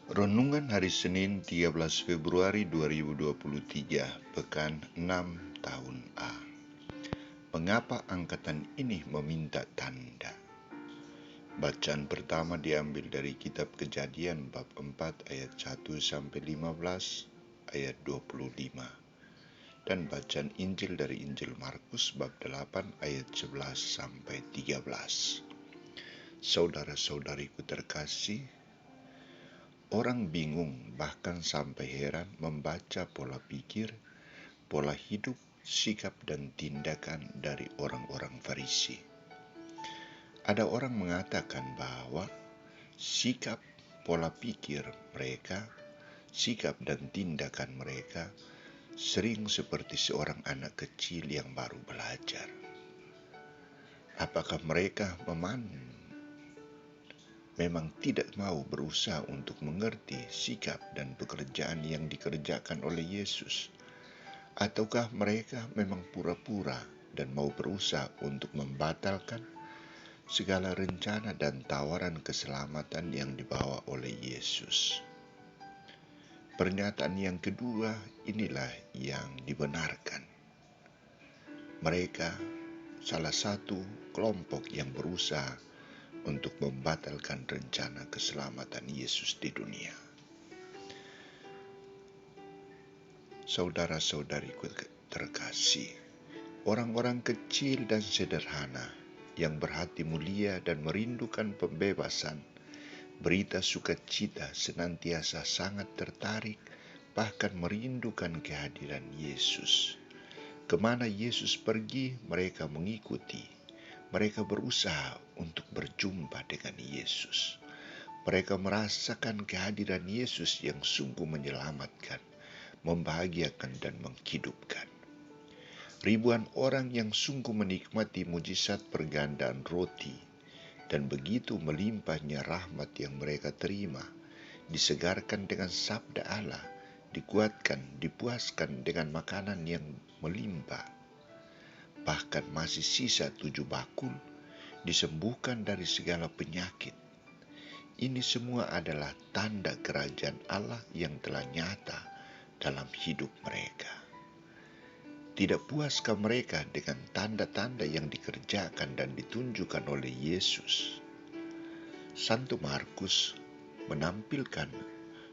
Renungan hari Senin 13 Februari 2023, Pekan 6 tahun A. Mengapa angkatan ini meminta tanda? Bacaan pertama diambil dari kitab Kejadian bab 4 ayat 1-15, ayat 25. Dan bacaan Injil dari Injil Markus bab 8 ayat 11-13. Saudara-saudariku terkasih, orang bingung bahkan sampai heran membaca pola pikir, pola hidup, sikap dan tindakan dari orang-orang Farisi. Ada orang mengatakan bahwa sikap, pola pikir mereka, sikap dan tindakan mereka sering seperti seorang anak kecil yang baru belajar. Apakah mereka memang tidak mau berusaha untuk mengerti sikap dan pekerjaan yang dikerjakan oleh Yesus? Ataukah mereka memang pura-pura dan mau berusaha untuk membatalkan segala rencana dan tawaran keselamatan yang dibawa oleh Yesus? Pernyataan yang kedua inilah yang dibenarkan. Mereka salah satu kelompok yang berusaha untuk membatalkan rencana keselamatan Yesus di dunia. Saudara-saudariku terkasih, orang-orang kecil dan sederhana yang berhati mulia dan merindukan pembebasan, berita sukacita senantiasa sangat tertarik, bahkan merindukan kehadiran Yesus. Kemana Yesus pergi, mereka mengikuti. Mereka berusaha untuk berjumpa dengan Yesus. Mereka merasakan kehadiran Yesus yang sungguh menyelamatkan, membahagiakan dan menghidupkan. Ribuan orang yang sungguh menikmati mujizat pergandaan roti dan begitu melimpahnya rahmat yang mereka terima, disegarkan dengan sabda Allah, dikuatkan, dipuaskan dengan makanan yang melimpah. Bahkan masih sisa 7 bakul, disembuhkan dari segala penyakit. Ini semua adalah tanda kerajaan Allah yang telah nyata dalam hidup mereka. Tidak puaskah mereka dengan tanda-tanda yang dikerjakan dan ditunjukkan oleh Yesus? Santo Markus menampilkan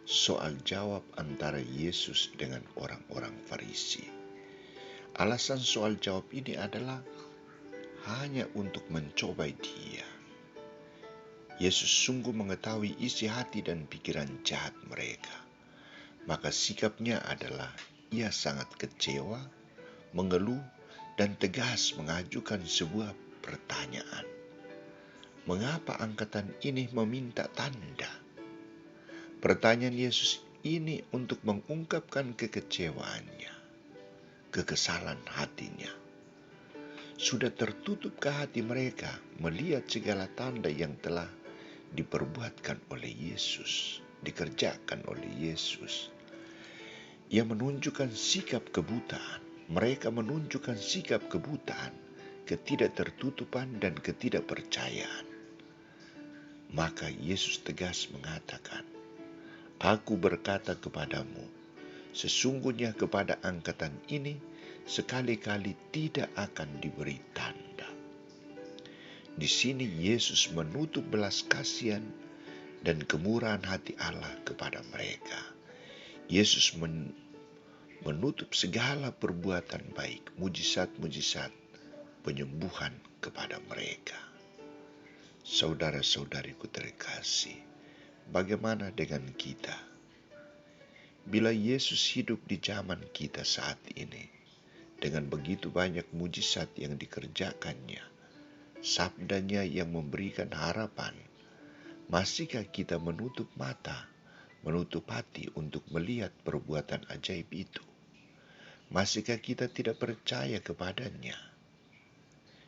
soal jawab antara Yesus dengan orang-orang Farisi. Alasan soal jawab ini adalah hanya untuk mencobai dia. Yesus sungguh mengetahui isi hati dan pikiran jahat mereka. Maka sikapnya adalah ia sangat kecewa, mengeluh, dan tegas mengajukan sebuah pertanyaan. Mengapa angkatan ini meminta tanda? Pertanyaan Yesus ini untuk mengungkapkan kekecewaannya, kekesalan hatinya. Sudah tertutupkah hati mereka melihat segala tanda yang telah diperbuatkan oleh Yesus, dikerjakan oleh Yesus? Ia menunjukkan sikap kebutaan. Mereka menunjukkan sikap kebutaan, ketidaktertutupan dan ketidakpercayaan. Maka Yesus tegas mengatakan, "Aku berkata kepadamu, sesungguhnya kepada angkatan ini sekali-kali tidak akan diberi tanda." Di sini Yesus menutup belas kasihan dan kemurahan hati Allah kepada mereka. Yesus menutup segala perbuatan baik, mujizat-mujizat, penyembuhan kepada mereka. Saudara-saudariku terkasih, bagaimana dengan kita? Bila Yesus hidup di zaman kita saat ini, dengan begitu banyak mujizat yang dikerjakannya, sabdanya yang memberikan harapan, masihkah kita menutup mata, menutup hati untuk melihat perbuatan ajaib itu? Masihkah kita tidak percaya kepadanya?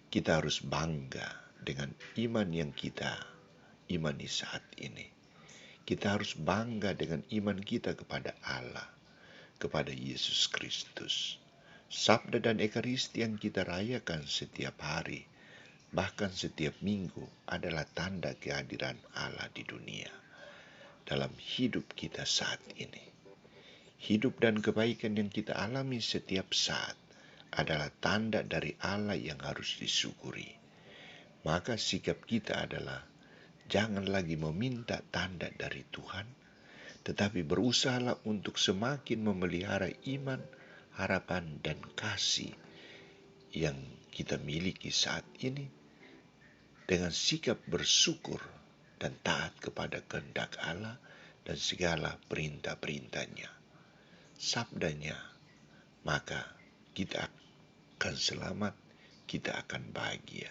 Kita harus bangga dengan iman yang kita imani saat ini. Kita harus bangga dengan iman kita kepada Allah, kepada Yesus Kristus. Sabda dan Ekaristi yang kita rayakan setiap hari, bahkan setiap minggu, adalah tanda kehadiran Allah di dunia. dalam hidup kita saat ini. Hidup dan kebaikan yang kita alami setiap saat adalah tanda dari Allah yang harus disyukuri. Maka sikap kita adalah jangan lagi meminta tanda dari Tuhan, tetapi berusahalah untuk semakin memelihara iman, harapan, dan kasih yang kita miliki saat ini dengan sikap bersyukur dan taat kepada kehendak Allah dan segala perintah-perintahnya, sabdanya, maka kita akan selamat, kita akan bahagia,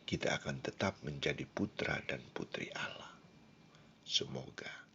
kita akan tetap menjadi putra dan putri Allah. Semoga